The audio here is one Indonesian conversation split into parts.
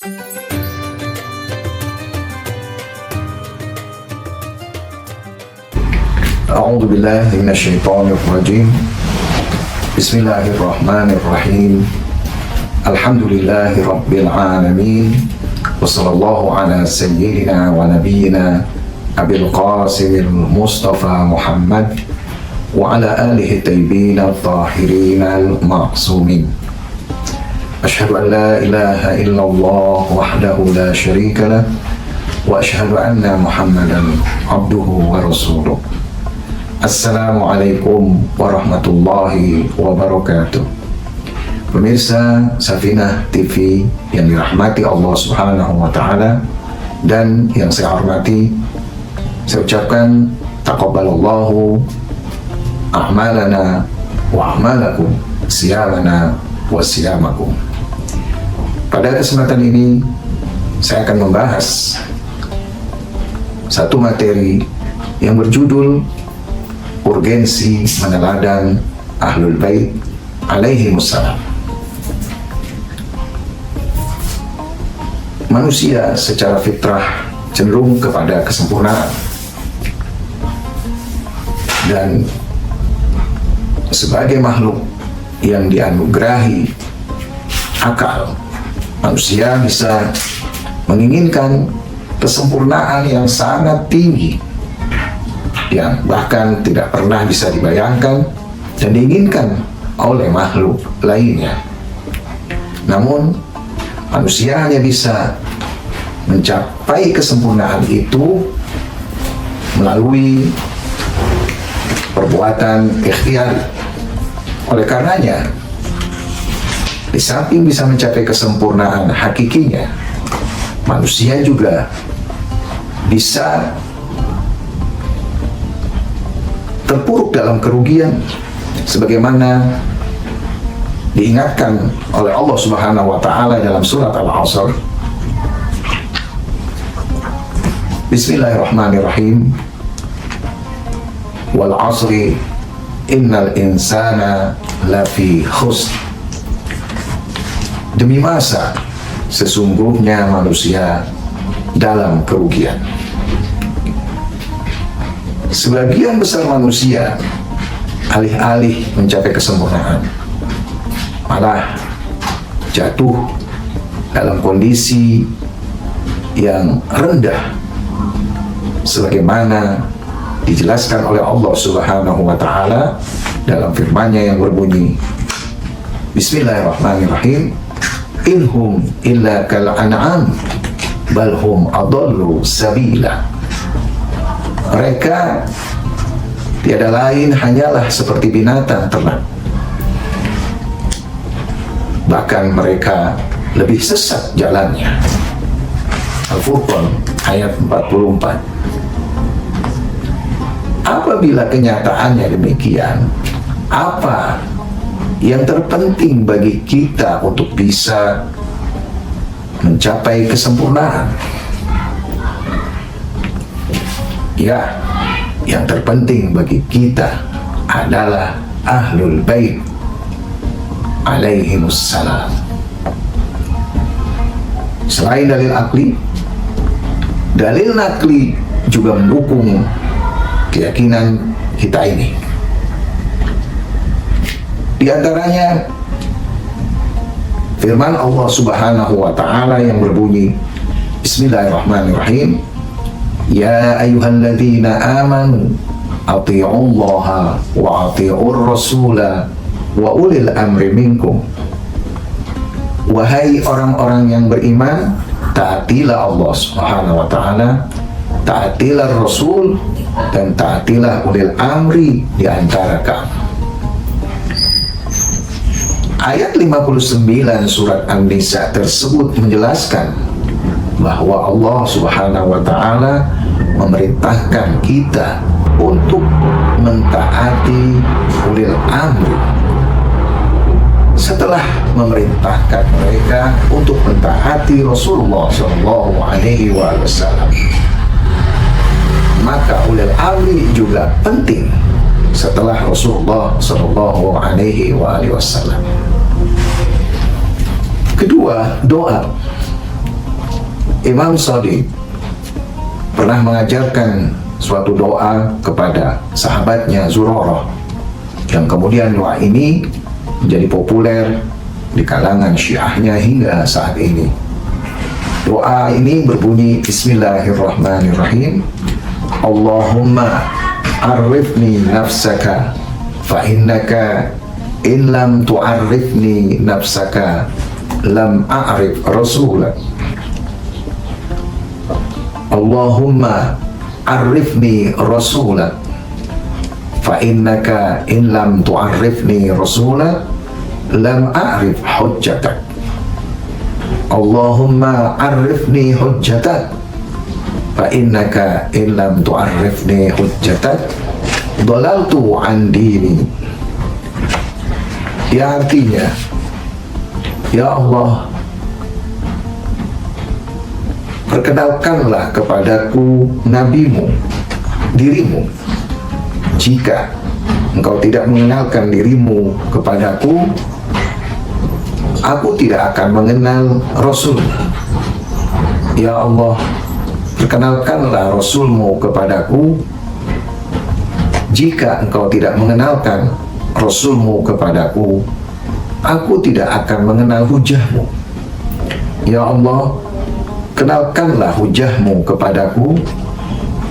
A'udzu billahi minasyaitonir rajim. Bismillahirrahmanirrahim. Alhamdulillahi rabbil alamin. Wassallallahu ala sayyidina wa nabiyyina Abil Qasimil Mustafa Muhammad wa ala alihi tayyibin al-tahirin al-ma'sumin. Asyhadu an la ilaha illallah wahdahu la syarika lah wa asyhadu anna Muhammadan abduhu wa rasuluh. Assalamualaikum warahmatullahi wabarakatuh. Pemirsa Safinah TV yang dirahmati Allah Subhanahu wa Ta'ala dan yang saya hormati, saya ucapkan taqabbalallahu a'malana wa a'malakum, siyamana wa siyamakum. Pada kesempatan ini saya akan membahas satu materi yang berjudul urgensi meneladani Ahlul Bait alaihimussalam. Manusia secara fitrah cenderung kepada kesempurnaan, dan sebagai makhluk yang dianugerahi akal, manusia bisa menginginkan kesempurnaan yang sangat tinggi, yang bahkan tidak pernah bisa dibayangkan dan diinginkan oleh makhluk lainnya. Namun manusia hanya bisa mencapai kesempurnaan itu melalui perbuatan ikhtiar. Oleh karenanya, di samping bisa mencapai kesempurnaan hakikinya, manusia juga bisa terpuruk dalam kerugian, sebagaimana diingatkan oleh Allah Subhanahu wa Ta'ala dalam surat Al-Asr. Bismillahirrahmanirrahim. Wal 'asri innal insana lafi khusr. Demi masa, sesungguhnya manusia dalam kerugian. Sebagian besar manusia alih-alih mencapai kesempurnaan, malah jatuh dalam kondisi yang rendah, sebagaimana dijelaskan oleh Allah Subhanahu wa Ta'ala dalam firman-Nya yang berbunyi, Bismillahirrahmanirrahim. Inhum illa kal an'am bal hum adallu sabila. Mereka tiada lain hanyalah seperti binatang ternak, bahkan mereka lebih sesat jalannya. Al-Furqan ayat 44. Apabila kenyataannya demikian, apa yang terpenting bagi kita untuk bisa mencapai kesempurnaan? Ya, yang terpenting bagi kita adalah Ahlul Bait alaihimussalam. Selain dalil akli, dalil nakli juga mendukung keyakinan kita ini. Di antaranya firman Allah Subhanahu wa Ta'ala yang berbunyi, Bismillahirrahmanirrahim. Ya ayyuhalladzina amanu ati'ullaha wa ati'ur rasula wa ulil amri minkum. Wahai orang-orang yang beriman, taatilah Allah Subhanahu wa Ta'ala, taatilah Rasul, dan taatilah ulil amri di antara kamu. Ayat 59 surat An-Nisa tersebut menjelaskan bahwa Allah Subhanahu wa Ta'ala memerintahkan kita untuk mentaati ulil amri setelah memerintahkan mereka untuk mentaati Rasulullah SAW. Maka ulil amri juga penting setelah Rasulullah SAW. Kedua, doa. Imam Shadiq pernah mengajarkan suatu doa kepada sahabatnya Zurarah, yang kemudian doa ini menjadi populer di kalangan Syiahnya hingga saat ini. Doa ini berbunyi Bismillahirrahmanirrahim. Allahumma arifni nafsaka fa innaka in lam tu'arifni nafsaka lam a'rif rasulak. Allahumma arifni rasulak fa innaka in lam tu'arifni rasulak lam a'rif hujjatak. Allahumma arifni hujjatak fa innaka in lam tu'arifni hujjatak dhalaltu an dini. Ya, artinya, ya Allah, perkenalkanlah kepadaku nabimu, dirimu. Jika engkau tidak mengenalkan dirimu kepadaku, aku tidak akan mengenal Rasul. Ya Allah, perkenalkanlah Rasulmu kepadaku. Jika engkau tidak mengenalkan Rasulmu kepadaku, aku tidak akan mengenal hujahmu. Ya Allah, kenalkanlah hujahmu kepadaku.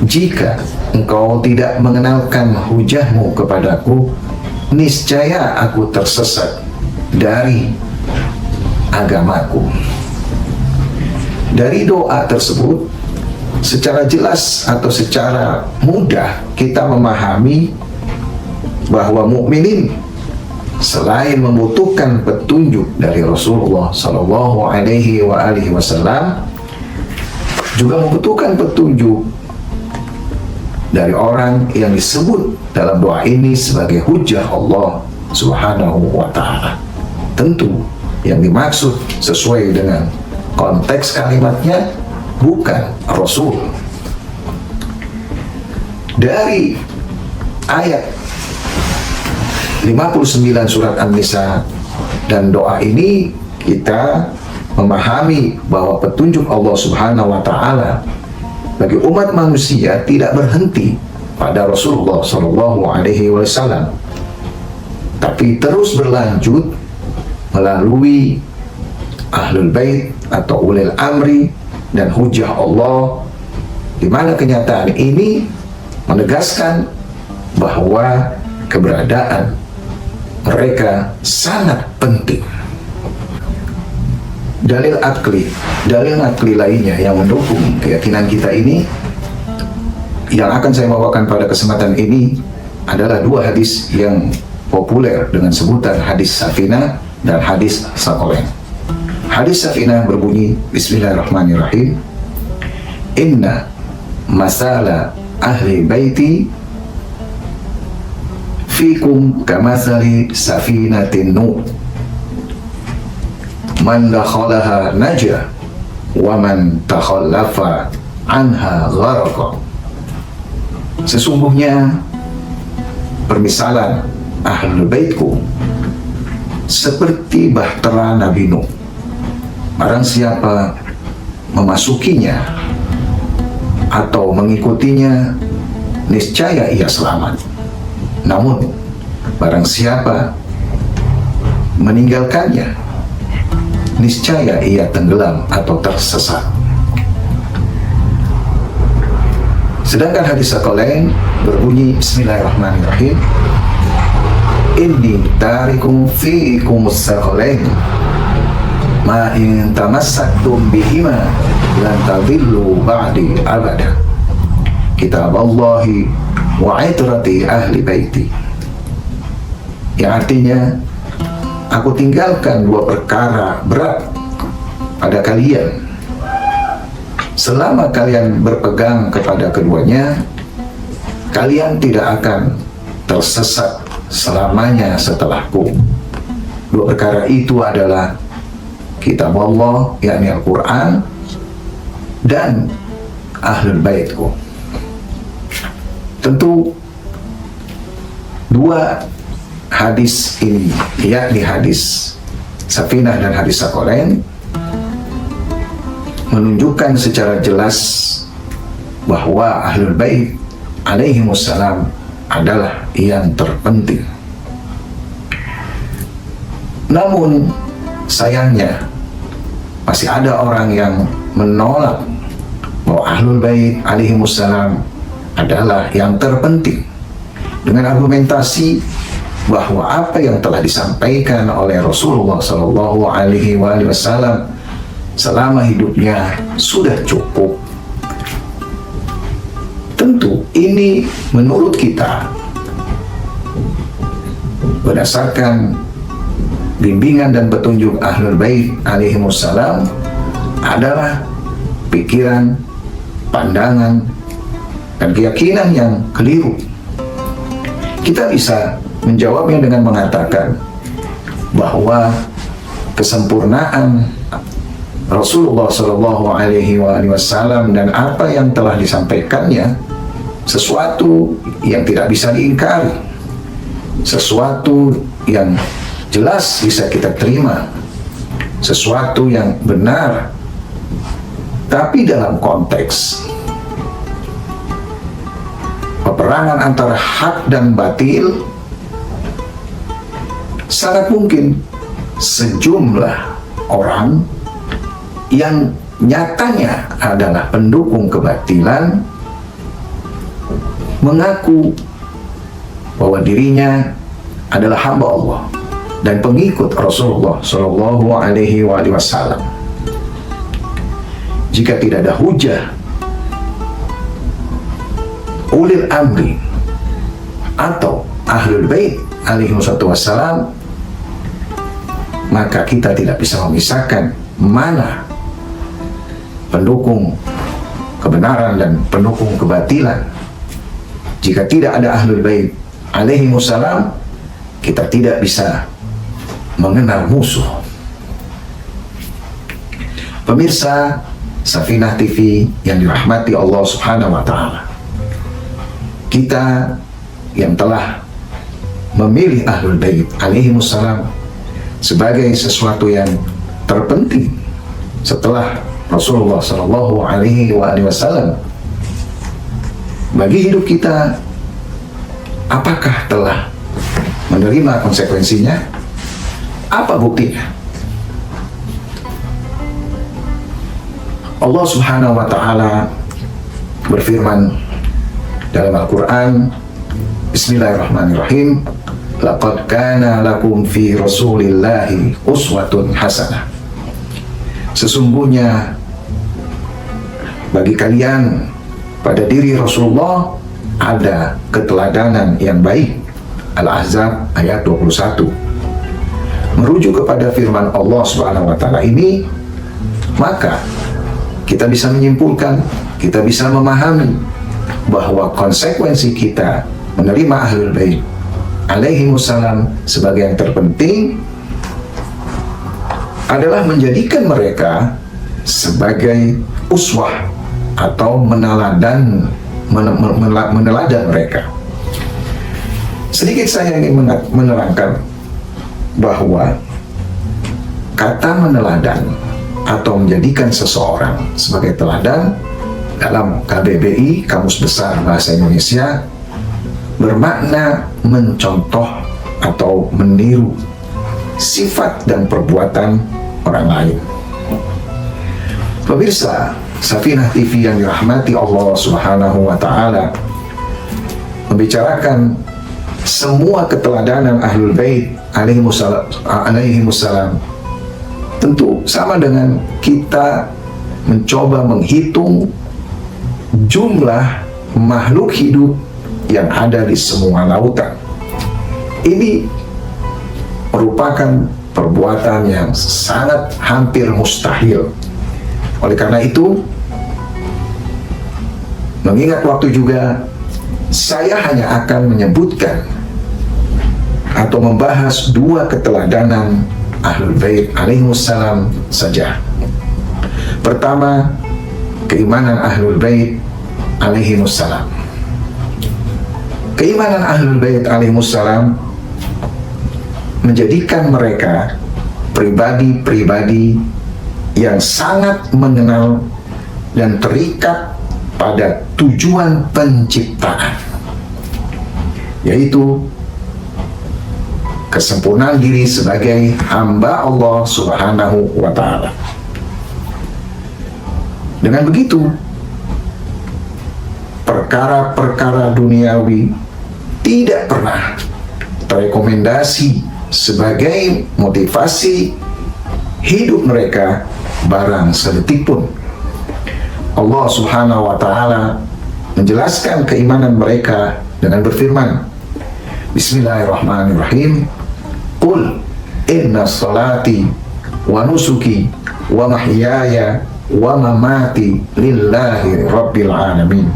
Jika engkau tidak mengenalkan hujahmu kepadaku, niscaya aku tersesat dari agamaku. Dari doa tersebut, secara jelas atau secara mudah kita memahami bahwa mukminin selain membutuhkan petunjuk dari Rasulullah Sallallahu Alaihi Wasallam, juga membutuhkan petunjuk dari orang yang disebut dalam doa ini sebagai hujjah Allah Subhanahu wa Ta'ala. Tentu yang dimaksud sesuai dengan konteks kalimatnya bukan Rasul. Dari ayat 59 surat An-Nisa dan doa ini kita memahami bahwa petunjuk Allah Subhanahu wa Ta'ala bagi umat manusia tidak berhenti pada Rasulullah Shallallahu Alaihi Wasallam, tapi terus berlanjut melalui Ahlul Bait atau Ulil Amri dan hujah Allah, di mana kenyataan ini menegaskan bahwa keberadaan mereka sangat penting. Dalil akli lainnya yang mendukung keyakinan kita ini yang akan saya bawakan pada kesempatan ini adalah dua hadis yang populer dengan sebutan hadis Safinah dan hadis Saqalain. Hadis Safinah berbunyi Bismillahirrahmanirrahim. Inna masala ahli baiti fikum kamathali safinatin nuh, man dakhalaha naja wa man takhallafa anha gharaqa. Sesungguhnya permisalan ahlul baitku seperti bahtera Nabi Nuh. Barang siapa memasukinya atau mengikutinya, niscaya ia selamat. Namun barang siapa meninggalkannya, niscaya ia tenggelam atau tersesat. Sedangkan hadis Saqalain berbunyi Bismillahirrahmanirrahim. Inni tarikum fiikum Saqalain ma in tamassaktum bihima lan tadillu ba'di abada. Kitab Allahi wa itrati ahli baiti. Yang artinya, aku tinggalkan dua perkara berat pada kalian. Selama kalian berpegang kepada keduanya, kalian tidak akan tersesat selamanya setelahku. Dua perkara itu adalah kitab Allah, yakni Al-Quran, dan Ahlul Baitku. Tentu dua hadis ini, yakni hadis Safinah dan hadis Saqalain, menunjukkan secara jelas bahwa Ahlul Bait alaihimussalam adalah yang terpenting. Namun sayangnya masih ada orang yang menolak bahwa Ahlul Bait alaihimussalam adalah yang terpenting dengan argumentasi bahwa apa yang telah disampaikan oleh Rasulullah Shallallahu Alaihi Wasallam selama hidupnya sudah cukup. Tentu ini menurut kita berdasarkan bimbingan dan petunjuk Ahlul Bait alaihimussalam adalah pikiran, pandangan, dan keyakinan yang keliru. Kita bisa menjawabnya dengan mengatakan bahwa kesempurnaan Rasulullah Shallallahu Alaihi Wasallam dan apa yang telah disampaikannya sesuatu yang tidak bisa diingkari, sesuatu yang jelas bisa kita terima, sesuatu yang benar. Tapi dalam konteks peperangan antara hak dan batil, sangat mungkin sejumlah orang yang nyatanya adalah pendukung kebatilan mengaku bahwa dirinya adalah hamba Allah dan pengikut Rasulullah Shallallahu Alaihi Wasallam. Jika tidak ada hujah ulil amri atau Ahlul Bait alaihi wassalam, maka kita tidak bisa memisahkan mana pendukung kebenaran dan pendukung kebatilan. Jika tidak ada Ahlul Bait alaihi wassalam, kita tidak bisa mengenal musuh. Pemirsa Safinah TV yang dirahmati Allah Subhanahu wa Ta'ala, kita yang telah memilih Ahlul Bait alaihi wassalam sebagai sesuatu yang terpenting setelah Rasulullah Shallallahu Alaihi Wasallam bagi hidup kita, apakah telah menerima konsekuensinya? Apa buktinya? Allah Subhanahu wa Ta'ala berfirman dalam Al-Quran, Bismillahirrahmanirrahim, laqad kana lakum fi rasulillahi uswatun hasanah. Sesungguhnya bagi kalian pada diri Rasulullah ada keteladanan yang baik. Al-Ahzab ayat 21. Merujuk kepada firman Allah Subhanahu wa Ta'ala ini, maka kita bisa menyimpulkan, kita bisa memahami bahwa konsekuensi kita menerima Ahlul Bait alaihi wassalam sebagai yang terpenting adalah menjadikan mereka sebagai uswah atau meneladan mereka. Sedikit saya ingin menerangkan bahwa kata meneladan atau menjadikan seseorang sebagai teladan dalam KBBI, Kamus Besar Bahasa Indonesia, bermakna mencontoh atau meniru sifat dan perbuatan orang lain. Pemirsa Safinah TV yang dirahmati Allah Subhanahu wa Ta'ala, membicarakan semua keteladanan Ahlul Bait alaihi wassalam tentu sama dengan kita mencoba menghitung jumlah makhluk hidup yang ada di semua lautan. Ini merupakan perbuatan yang sangat hampir mustahil. Oleh karena itu, mengingat waktu juga, saya hanya akan menyebutkan atau membahas dua keteladanan Ahlul Bait alaihi wassalam saja. Pertama, keimanan Ahlul Bait alaihi wassalam. Keimanan Ahlul Bait alaihi wassalam menjadikan mereka pribadi-pribadi yang sangat mengenal dan terikat pada tujuan penciptaan, yaitu kesempurnaan diri sebagai hamba Allah Subhanahu wa Ta'ala. Dengan begitu, perkara-perkara duniawi tidak pernah terekomendasi sebagai motivasi hidup mereka barang sedetik pun. Allah Subhanahu wa Ta'ala menjelaskan keimanan mereka dengan berfirman, Bismillahirrahmanirrahim, Qul inna salati wa nusuki wa mahyaya wa mamati lillahi rabbil alamin.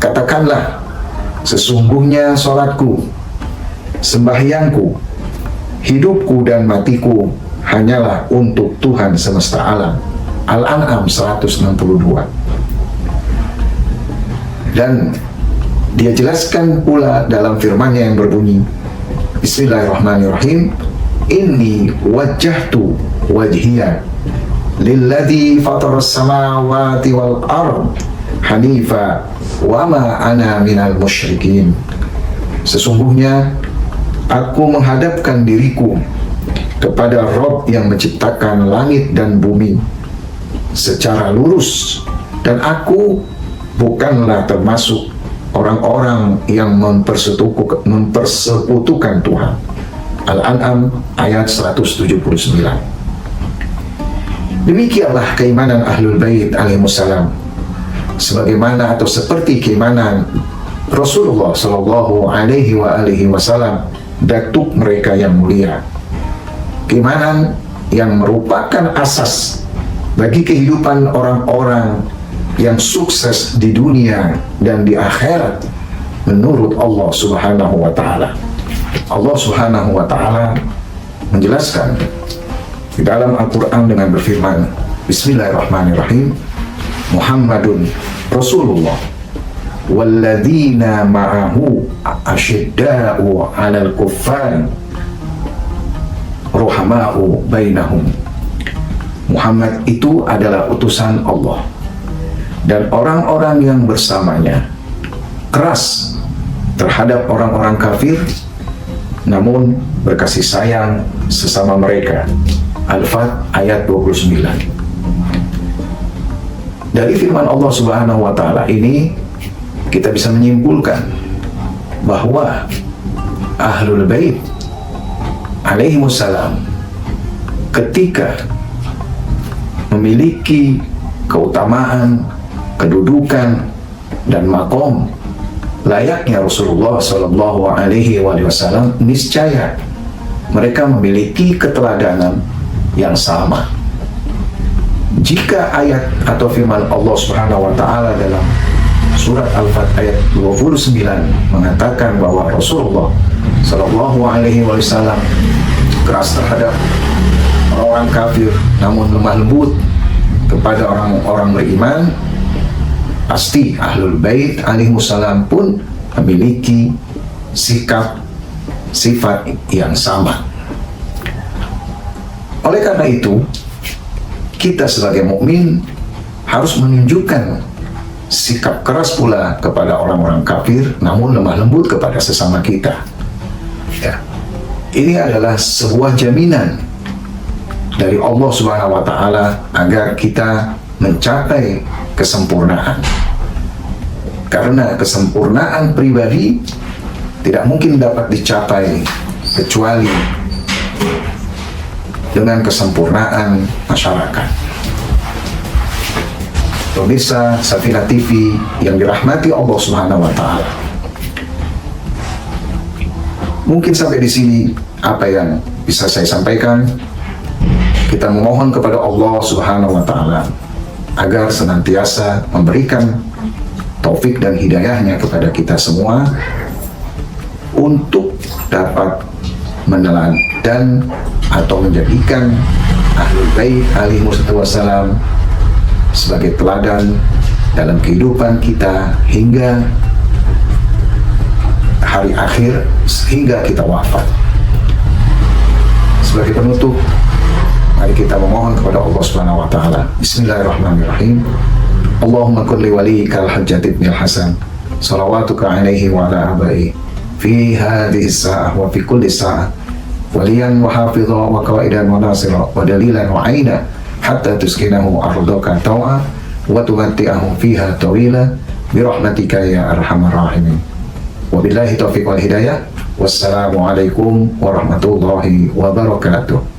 Katakanlah, sesungguhnya salatku, sembahyangku, hidupku dan matiku hanyalah untuk Tuhan semesta alam. Al-An'am 162. Dan dia jelaskan pula dalam firman-Nya yang berbunyi, Bismillahirrahmanirrahim, Inni wajjahtu wajhiya lilladzi fataras samawati wal ard hanifa wa ma ana minal musyrikin. Sesungguhnya aku menghadapkan diriku kepada Rabb yang menciptakan langit dan bumi secara lurus, dan aku bukanlah termasuk orang-orang yang mempersekutukan Tuhan. Al-An'am ayat 179. Demikianlah keimanan Ahlul Bait alaihissalam, sebagaimana atau seperti keimanan Rasulullah Shallallahu Alaihi Wasallam, datuk mereka yang mulia. Keimanan yang merupakan asas bagi kehidupan orang-orang yang sukses di dunia dan di akhirat menurut Allah Subhanahu wa Ta'ala. Allah Subhanahu wa Ta'ala menjelaskan di dalam Al-Quran dengan berfirman, Bismillahirrahmanirrahim, Muhammadun Rasulullah walladzina ma'ahu asyidda'u 'alal kuffar ruhama'u bainahum. Muhammad itu adalah utusan Allah, dan orang-orang yang bersamanya keras terhadap orang-orang kafir, namun berkasih sayang sesama mereka. Al-Fat ayat 29. Dari firman Allah Subhanahu wa Ta'ala ini kita bisa menyimpulkan bahwa Ahlul Bait alaihimussalam ketika memiliki keutamaan, kedudukan, dan makom layaknya Rasulullah Shallallahu Alaihi Wasallam, niscaya mereka memiliki keteladanan yang sama. Jika ayat atau firman Allah Subhanahu wa Ta'ala dalam surat Al-Fat ayat 29 mengatakan bahwa Rasulullah Shallallahu Alaihi Wasallam keras terhadap orang kafir namun lemah lembut kepada orang-orang beriman, pasti Ahlul Bait alaihissalam pun memiliki sikap sifat yang sama. Oleh karena itu, kita sebagai mukmin harus menunjukkan sikap keras pula kepada orang-orang kafir namun lemah lembut kepada sesama kita. Ya. Ini adalah sebuah jaminan dari Allah Subhanahu wa Ta'ala agar kita mencapai kesempurnaan. Karena kesempurnaan pribadi tidak mungkin dapat dicapai kecuali dengan kesempurnaan masyarakat. Pemirsa Safinah TV yang dirahmati Allah Subhanahu wa Ta'ala, mungkin sampai di sini apa yang bisa saya sampaikan. Kita memohon kepada Allah Subhanahu wa Ta'ala agar senantiasa memberikan taufik dan hidayahnya kepada kita semua untuk dapat meneladani atau menjadikan Ahlul Bait alaihissalam sebagai teladan dalam kehidupan kita hingga hari akhir, sehingga kita wafat. Sebagai penutup, Mari kita memohon kepada Allah Subhanahu wa taala. Bismillahirrahmanirrahim. Allahumma kulli waliyikal Hajjat ibn al-Hasan salawatuka alaihi wa ala abai fi hadhihi sa'ah wa fi kulli sa'ah waliyan wa hafidha wa qaidan wa nasira wa dalilan wa aina hatta tuskinahu ardaka taw'a wa tumatti'ahu fiha tawila birahmatika ya arhamar rahimin. Wabillahi taufiq wal hidayah. Wassalamualaikum warahmatullahi wabarakatuh.